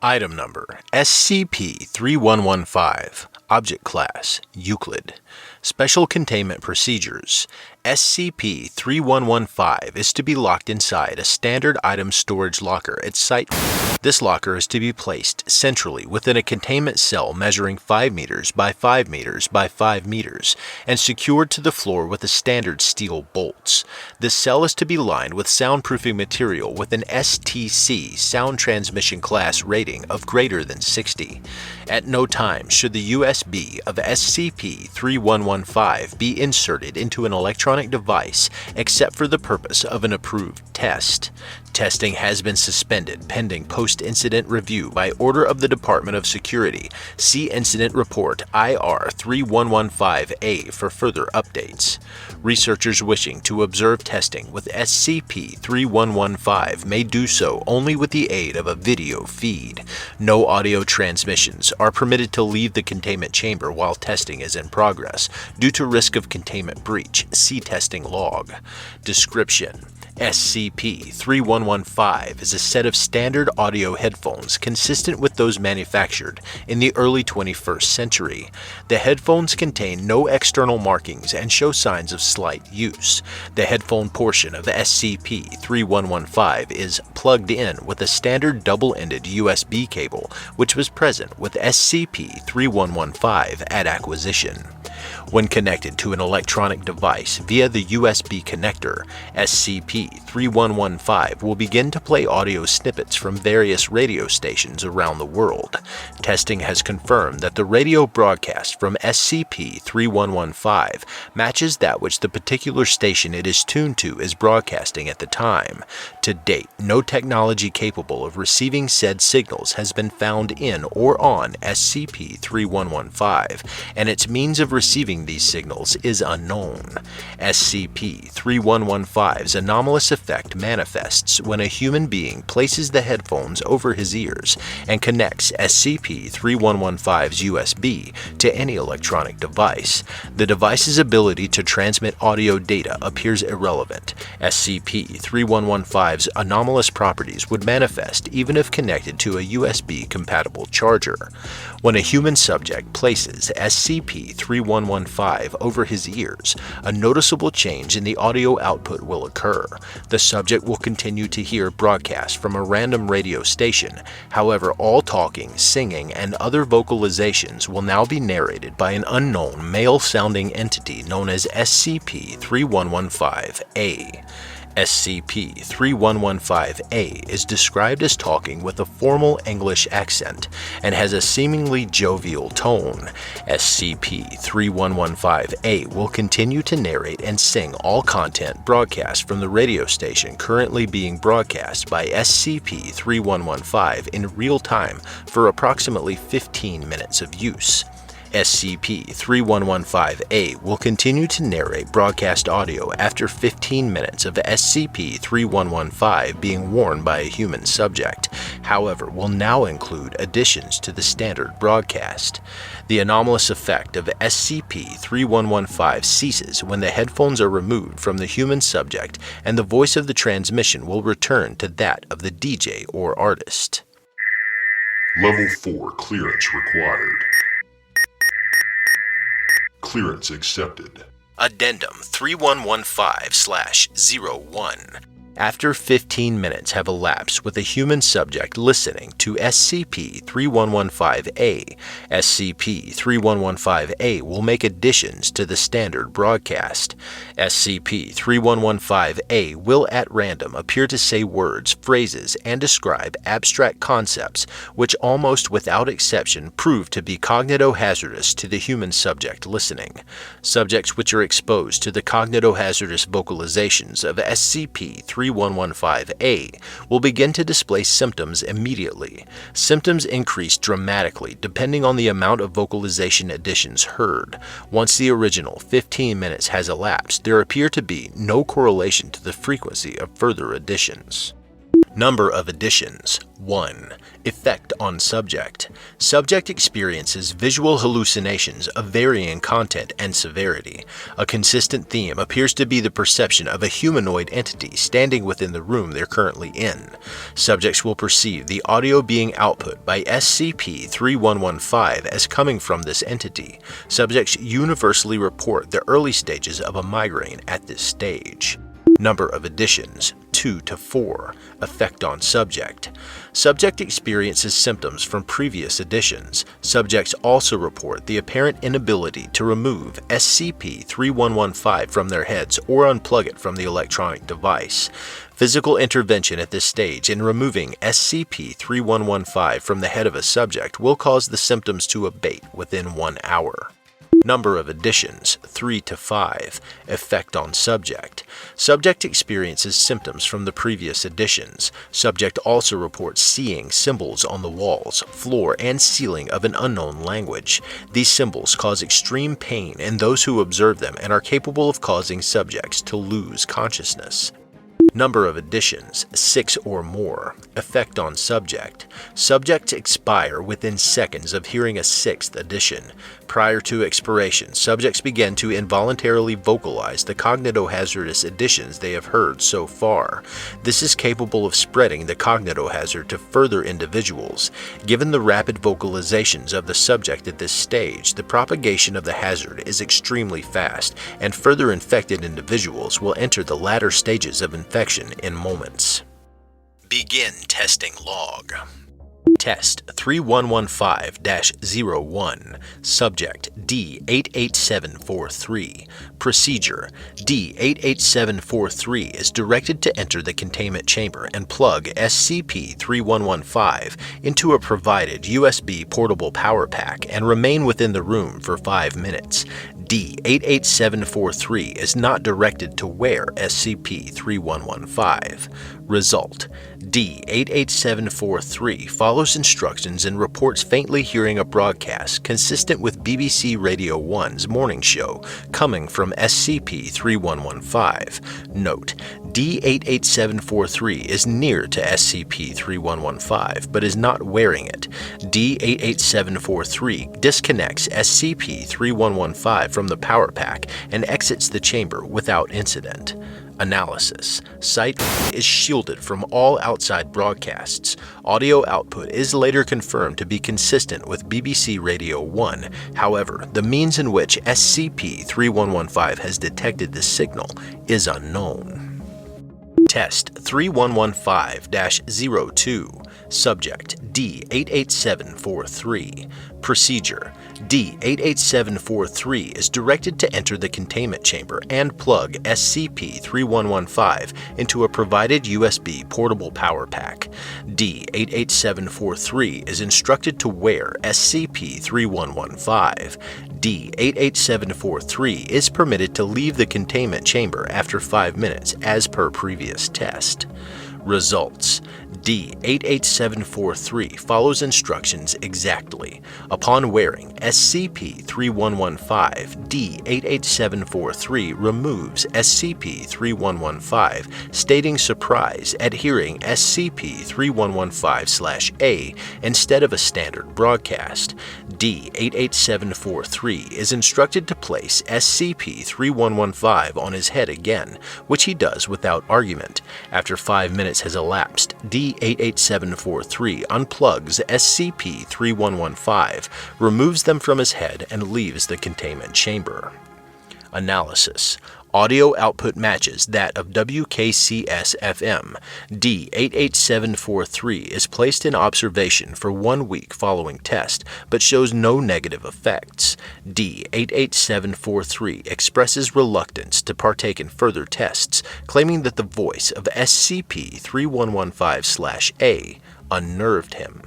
Item Number SCP-3115 Object Class Euclid Special Containment Procedures SCP-3115 is to be locked inside a standard item storage locker at Site. This locker is to be placed centrally within a containment cell measuring 5 meters by 5 meters by 5 meters and secured to the floor with a standard steel bolts. This cell is to be lined with soundproofing material with an STC sound transmission class rating of greater than 60. At no time should the USB of SCP-3115 be inserted into an electronic device except for the purpose of an approved test. Testing has been suspended pending post-incident review by order of the Department of Security. See Incident Report IR-3115A for further updates. Researchers wishing to observe testing with SCP-3115 may do so only with the aid of a video feed. No audio transmissions are permitted to leave the containment chamber while testing is in progress due to risk of containment breach. See testing log. Description: SCP-3115 is a set of standard audio headphones consistent with those manufactured in the early 21st century. The headphones contain no external markings and show signs of slight use. The headphone portion of SCP-3115 is plugged in with a standard double-ended USB cable, which was present with SCP-3115 at acquisition. When connected to an electronic device via the USB connector, SCP-3115 will begin to play audio snippets from various radio stations around the world. Testing has confirmed that the radio broadcast from SCP-3115 matches that which the particular station it is tuned to is broadcasting at the time. To date, no technology capable of receiving said signals has been found in or on SCP-3115, and its means of receiving these signals is unknown. SCP-3115's anomalous effect manifests when a human being places the headphones over his ears and connects SCP-3115's USB to any electronic device. The device's ability to transmit audio data appears irrelevant. SCP-3115's anomalous properties would manifest even if connected to a USB-compatible charger. When a human subject places SCP-3115 over his ears, a noticeable change in the audio output will occur. The subject will continue to hear broadcasts from a random radio station. However, all talking, singing, and other vocalizations will now be narrated by an unknown male-sounding entity known as SCP-3115-A. SCP-3115-A is described as talking with a formal English accent and has a seemingly jovial tone. SCP-3115-A will continue to narrate and sing all content broadcast from the radio station currently being broadcast by SCP-3115 in real time for approximately 15 minutes of use. SCP-3115-A will continue to narrate broadcast audio after 15 minutes of SCP-3115 being worn by a human subject, however, will now include additions to the standard broadcast. The anomalous effect of SCP-3115 ceases when the headphones are removed from the human subject and the voice of the transmission will return to that of the DJ or artist. Level 4 clearance required. Clearance accepted. Addendum 3115/01. After 15 minutes have elapsed with a human subject listening to SCP-3115-A, SCP-3115-A will make additions to the standard broadcast. SCP-3115-A will at random appear to say words, phrases, and describe abstract concepts which almost without exception prove to be cognitohazardous to the human subject listening. Subjects which are exposed to the cognitohazardous vocalizations of SCP-3115-A will begin to display symptoms immediately. Symptoms increase dramatically depending on the amount of vocalization additions heard. Once the original 15 minutes has elapsed, there appear to be no correlation to the frequency of further additions. Number of editions, 1. Effect on subject. Subject experiences visual hallucinations of varying content and severity. A consistent theme appears to be the perception of a humanoid entity standing within the room they're currently in. Subjects will perceive the audio being output by SCP-3115 as coming from this entity. Subjects universally report the early stages of a migraine at this stage. Number of editions, 2 to 4. Effect on subject. Subject experiences symptoms from previous editions. Subjects also report the apparent inability to remove SCP-3115 from their heads or unplug it from the electronic device. Physical intervention at this stage in removing SCP-3115 from the head of a subject will cause the symptoms to abate within 1 hour. Number of editions, 3 to 5. Effect on subject. Subject experiences symptoms from the previous editions. Subject also reports seeing symbols on the walls, floor, and ceiling of an unknown language. These symbols cause extreme pain in those who observe them and are capable of causing subjects to lose consciousness. Number of editions, 6 or more. Effect on subject. Subjects expire within seconds of hearing a 6th edition. Prior to expiration, subjects begin to involuntarily vocalize the cognitohazardous editions they have heard so far. This is capable of spreading the cognitohazard to further individuals. Given the rapid vocalizations of the subject at this stage, the propagation of the hazard is extremely fast, and further infected individuals will enter the latter stages of infection in moments. Begin testing log. Test 3115-01. Subject D88743. Procedure: D88743 is directed to enter the containment chamber and plug SCP-3115 into a provided USB portable power pack and remain within the room for 5 minutes. D88743 is not directed to wear SCP-3115. Result: D88743 follows instructions and reports faintly hearing a broadcast consistent with BBC Radio 1's morning show coming from SCP-3115. Note: D88743 is near to SCP-3115 but is not wearing it. D88743 disconnects SCP-3115 from the power pack and exits the chamber without incident. Analysis: Site is shielded from all outside broadcasts. Audio output is later confirmed to be consistent with BBC Radio 1. However, the means in which SCP-3115 has detected this signal is unknown. Test 3115-02. Subject D88743. Procedure: D88743 is directed to enter the containment chamber and plug SCP-3115 into a provided USB portable power pack. D88743 is instructed to wear SCP-3115. D88743 is permitted to leave the containment chamber after 5 minutes as per previous test. Results: D88743 follows instructions exactly. Upon wearing SCP-3115, D88743 removes SCP-3115, stating surprise at hearing SCP-3115/A instead of a standard broadcast. D88743 is instructed to place SCP-3115 on his head again, which he does without argument. After 5 minutes has elapsed, D88743 unplugs SCP-3115, removes them from his head, and leaves the containment chamber. Analysis: Audio output matches that of WKCS FM. D88743 is placed in observation for 1 week following test, but shows no negative effects. D88743 expresses reluctance to partake in further tests, claiming that the voice of SCP-3115/A unnerved him.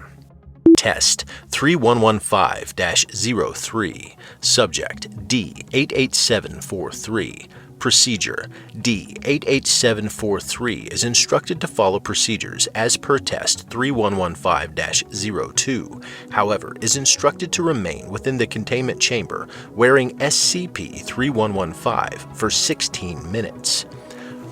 Test 3115-03. Subject D88743. Procedure: D88743 is instructed to follow procedures as per test 3115-02, however, is instructed to remain within the containment chamber wearing SCP-3115 for 16 minutes.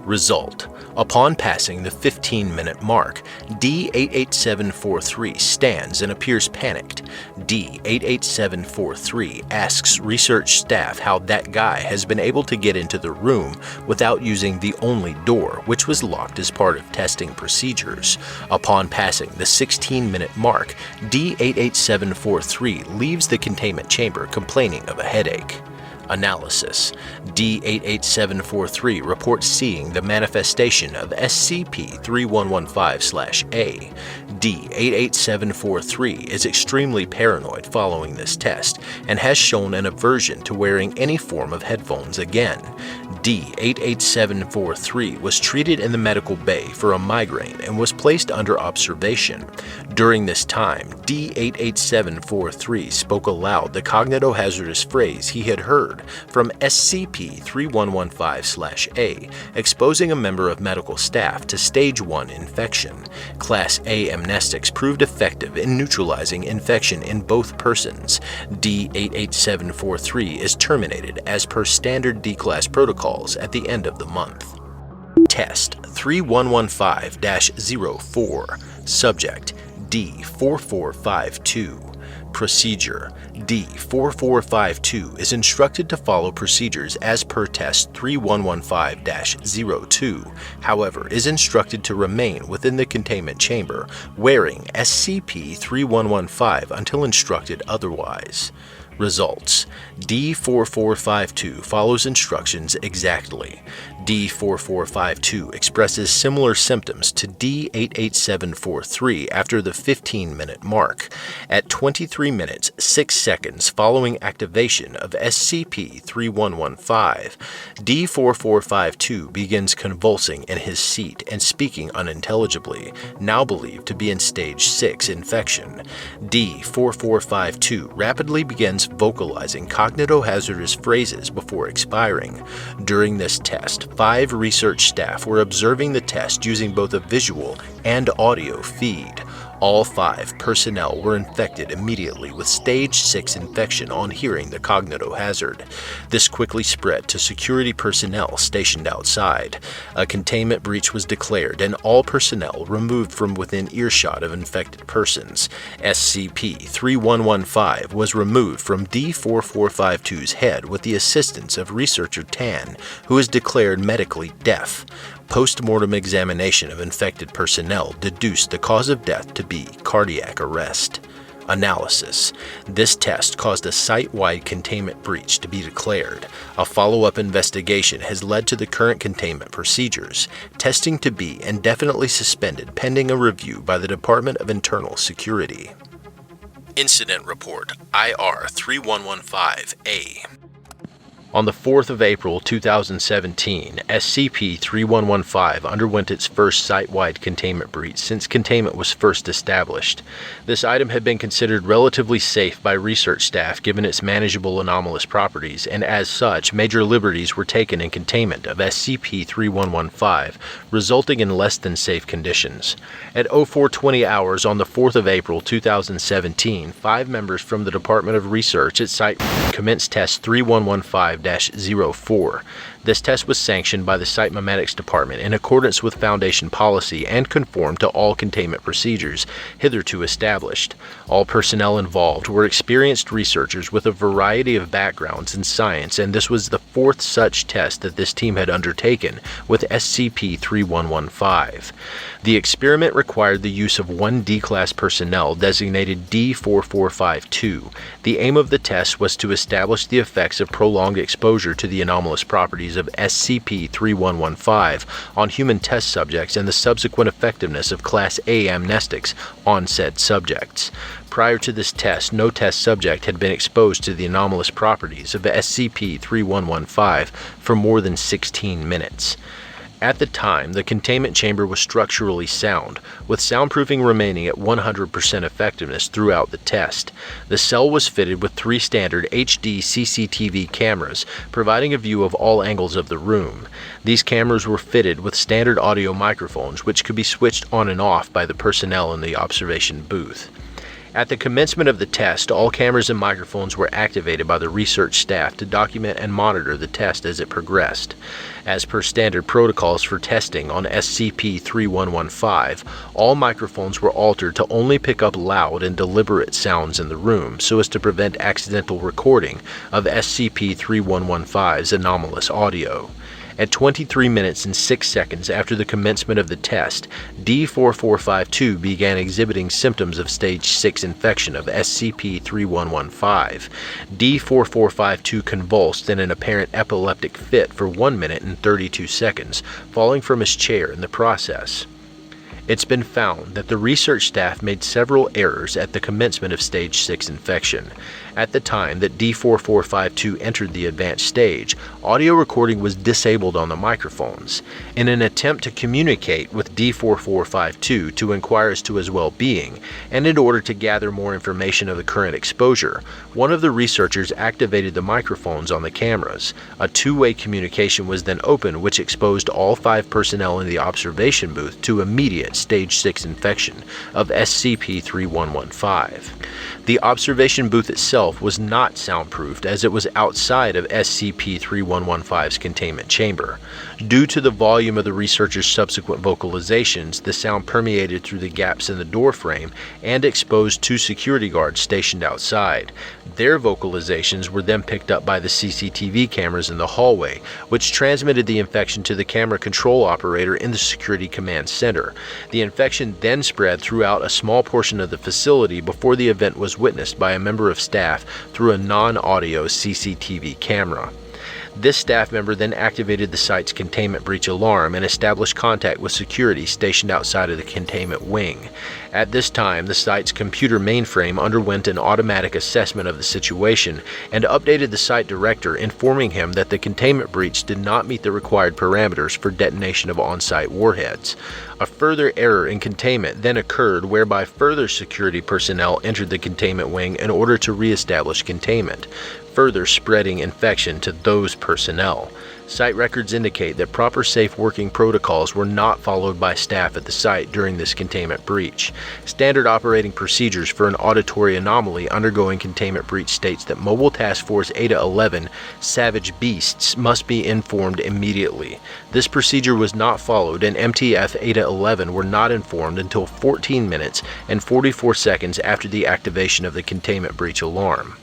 Result: upon passing the 15-minute mark, D88743 stands and appears panicked. D88743 asks research staff how that guy has been able to get into the room without using the only door, which was locked as part of testing procedures. Upon passing the 16-minute mark, D88743 leaves the containment chamber complaining of a headache. Analysis: D88743 reports seeing the manifestation of SCP-3115/A. D88743 is extremely paranoid following this test and has shown an aversion to wearing any form of headphones again. D88743 was treated in the medical bay for a migraine and was placed under observation. During this time, D88743 spoke aloud the cognitohazardous phrase he had heard from SCP-3115/A, exposing a member of medical staff to Stage 1 infection. Class A amnestics proved effective in neutralizing infection in both persons. D88743 is terminated as per standard D-Class protocols at the end of the month. Test 3115-04. Subject: D4452. Procedure: D4452 is instructed to follow procedures as per Test 3115-02, however, is instructed to remain within the containment chamber wearing SCP-3115 until instructed otherwise. Results: D4452 follows instructions exactly. D4452 expresses similar symptoms to D88743 after the 15-minute mark. At 23 minutes 6 seconds following activation of SCP-3115, D4452 begins convulsing in his seat and speaking unintelligibly, now believed to be in Stage 6 infection. D4452 rapidly begins vocalizing cognitohazardous phrases before expiring. During this test, 5 research staff were observing the test using both a visual and audio feed. All 5 personnel were infected immediately with Stage 6 infection on hearing the cognitohazard. This quickly spread to security personnel stationed outside. A containment breach was declared and all personnel removed from within earshot of infected persons. SCP-3115 was removed from D4452's head with the assistance of Researcher Tan, who is declared medically deaf. Post-mortem examination of infected personnel deduced the cause of death to be cardiac arrest. Analysis: this test caused a site-wide containment breach to be declared. A follow-up investigation has led to the current containment procedures. Testing to be indefinitely suspended pending a review by the Department of Internal Security. Incident Report IR-3115-A. On the 4th of April 2017, SCP-3115 underwent its first site-wide containment breach since containment was first established. This item had been considered relatively safe by research staff given its manageable anomalous properties, and as such, major liberties were taken in containment of SCP-3115, resulting in less than safe conditions. At 0420 hours on the 4th of April 2017, 5 members from the Department of Research at Site commenced Test 3115-04. This test was sanctioned by the Site Memetics Department in accordance with Foundation policy and conformed to all containment procedures hitherto established. All personnel involved were experienced researchers with a variety of backgrounds in science, and this was the 4th such test that this team had undertaken with SCP-3115. The experiment required the use of 1 D-Class personnel designated D4452. The aim of the test was to establish the effects of prolonged exposure to the anomalous properties of SCP-3115 on human test subjects and the subsequent effectiveness of Class A amnestics on said subjects. Prior to this test, no test subject had been exposed to the anomalous properties of SCP-3115 for more than 16 minutes. At the time, the containment chamber was structurally sound, with soundproofing remaining at 100% effectiveness throughout the test. The cell was fitted with 3 standard HD CCTV cameras, providing a view of all angles of the room. These cameras were fitted with standard audio microphones, which could be switched on and off by the personnel in the observation booth. At the commencement of the test, all cameras and microphones were activated by the research staff to document and monitor the test as it progressed. As per standard protocols for testing on SCP-3115, all microphones were altered to only pick up loud and deliberate sounds in the room so as to prevent accidental recording of SCP-3115's anomalous audio. At 23 minutes and 6 seconds after the commencement of the test, D4452 began exhibiting symptoms of Stage 6 infection of SCP-3115. D4452 convulsed in an apparent epileptic fit for 1 minute and 32 seconds, falling from his chair in the process. It's been found that the research staff made several errors at the commencement of Stage 6 infection. At the time that D4452 entered the advanced stage, audio recording was disabled on the microphones. In an attempt to communicate with D4452 to inquire as to his well-being, and in order to gather more information of the current exposure, one of the researchers activated the microphones on the cameras. A two-way communication was then opened, which exposed all 5 personnel in the observation booth to immediate Stage 6 infection of SCP-3115. The observation booth itself was not soundproofed as it was outside of SCP-3115's containment chamber. Due to the volume of the researchers' subsequent vocalizations, the sound permeated through the gaps in the door frame and exposed 2 security guards stationed outside. Their vocalizations were then picked up by the CCTV cameras in the hallway, which transmitted the infection to the camera control operator in the Security Command Center. The infection then spread throughout a small portion of the facility before the event was witnessed by a member of staff through a non-audio CCTV camera. This staff member then activated the site's containment breach alarm and established contact with security stationed outside of the containment wing. At this time, the site's computer mainframe underwent an automatic assessment of the situation and updated the site director, informing him that the containment breach did not meet the required parameters for detonation of on-site warheads. A further error in containment then occurred, whereby further security personnel entered the containment wing in order to re-establish containment, further spreading infection to those personnel. Site records indicate that proper safe working protocols were not followed by staff at the site during this containment breach. Standard operating procedures for an auditory anomaly undergoing containment breach states that Mobile Task Force Eta-11 Savage Beasts must be informed immediately. This procedure was not followed, and MTF Eta-11 were not informed until 14 minutes and 44 seconds after the activation of the containment breach alarm.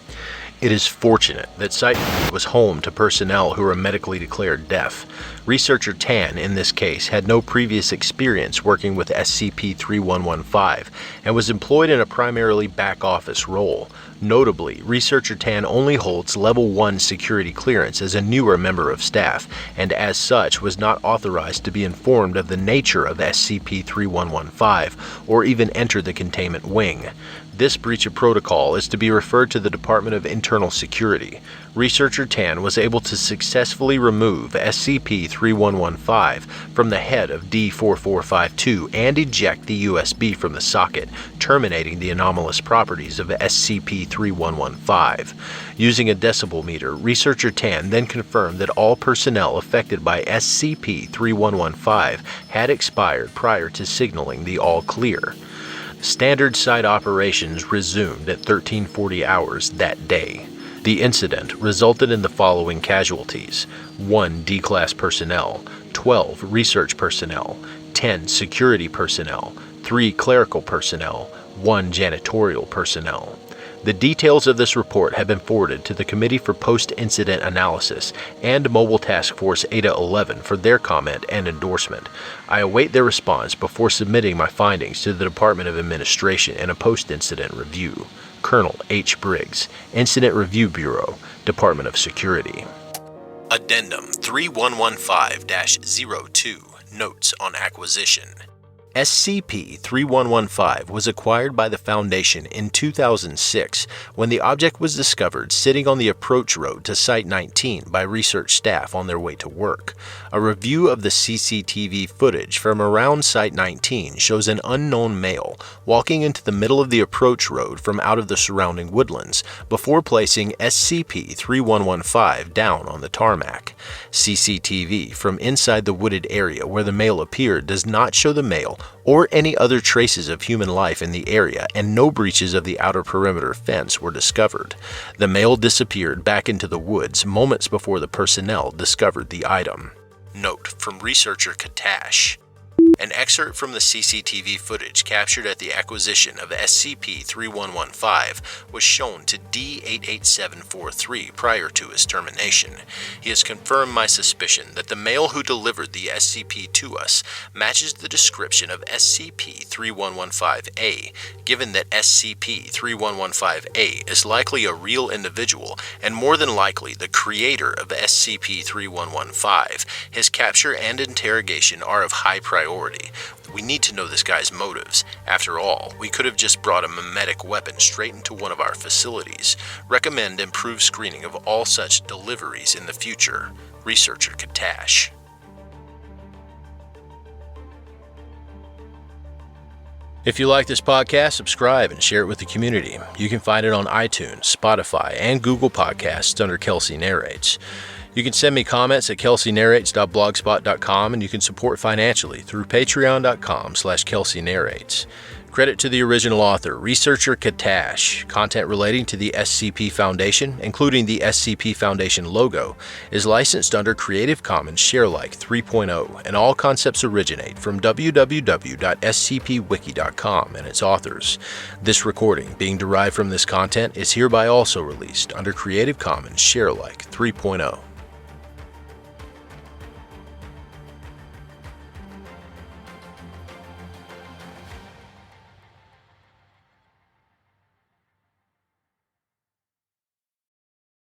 It is fortunate that Site was home to personnel who were medically declared deaf. Researcher Tan, in this case, had no previous experience working with SCP-3115 and was employed in a primarily back-office role. Notably, Researcher Tan only holds Level 1 security clearance as a newer member of staff, and as such was not authorized to be informed of the nature of SCP-3115 or even enter the containment wing. This breach of protocol is to be referred to the Department of Internal Security. Researcher Tan was able to successfully remove SCP-3115 from the head of D4452 and eject the USB from the socket, terminating the anomalous properties of SCP-3115. Using a decibel meter, Researcher Tan then confirmed that all personnel affected by SCP-3115 had expired prior to signaling the all clear. Standard site operations resumed at 1340 hours that day. The incident resulted in the following casualties: 1 D-Class personnel, 12 research personnel, 10 security personnel, 3 clerical personnel, 1 janitorial personnel. The details of this report have been forwarded to the Committee for Post-Incident Analysis and Mobile Task Force Eta-11 for their comment and endorsement. I await their response before submitting my findings to the Department of Administration in a post-incident review. Colonel H. Briggs, Incident Review Bureau, Department of Security. Addendum 3115-02, Notes on Acquisition. SCP-3115 was acquired by the Foundation in 2006 when the object was discovered sitting on the approach road to Site-19 by research staff on their way to work. A review of the CCTV footage from around Site-19 shows an unknown male walking into the middle of the approach road from out of the surrounding woodlands before placing SCP-3115 down on the tarmac. CCTV from inside the wooded area where the male appeared does not show the male or any other traces of human life in the area, and no breaches of the outer perimeter fence were discovered. The male disappeared back into the woods moments before the personnel discovered the item. Note from researcher Katash. An excerpt from the CCTV footage captured at the acquisition of SCP-3115 was shown to D88743 prior to his termination. He has confirmed my suspicion that the male who delivered the SCP to us matches the description of SCP-3115-A, given that SCP-3115-A is likely a real individual and more than likely the creator of SCP-3115. His capture and interrogation are of high priority. We need to know this guy's motives. After all, we could have just brought a mimetic weapon straight into one of our facilities. Recommend improved screening of all such deliveries in the future. Researcher Katash. If you like this podcast, subscribe and share it with the community. You can find it on iTunes, Spotify, and Google Podcasts under Kelsey Narrates. You can send me comments at kelseynarrates.blogspot.com, and you can support financially through patreon.com/kelseynarrates. Credit to the original author, researcher Katash. Content relating to the SCP Foundation, including the SCP Foundation logo, is licensed under Creative Commons Sharealike 3.0, and all concepts originate from www.scpwiki.com and its authors. This recording, being derived from this content, is hereby also released under Creative Commons Sharealike 3.0.